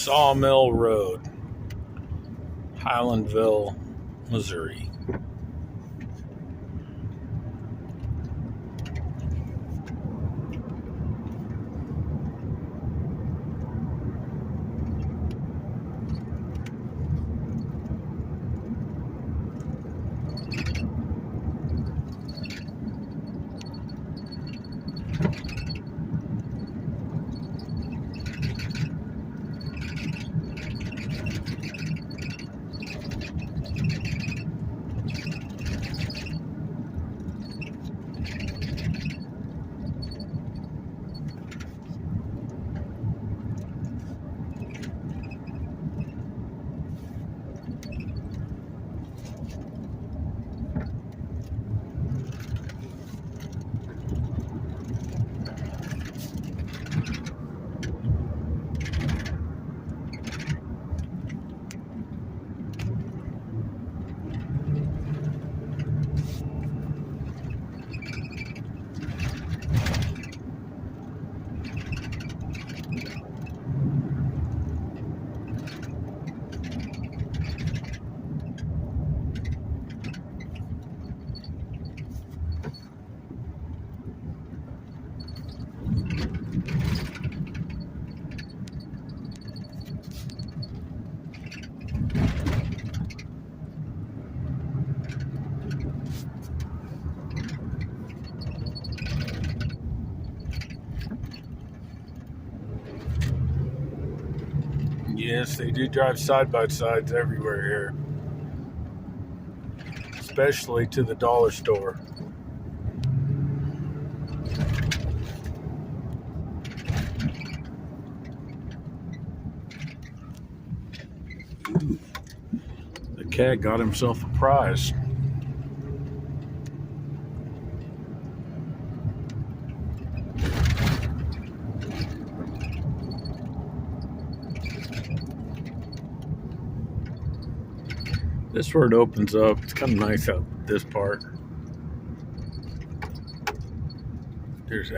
Sawmill Road, Highlandville, Missouri. Yes, they do drive side-by-sides everywhere here, especially to the dollar store. Ooh, the cat got himself a prize. This where it opens up. It's kind of nice out this part. There's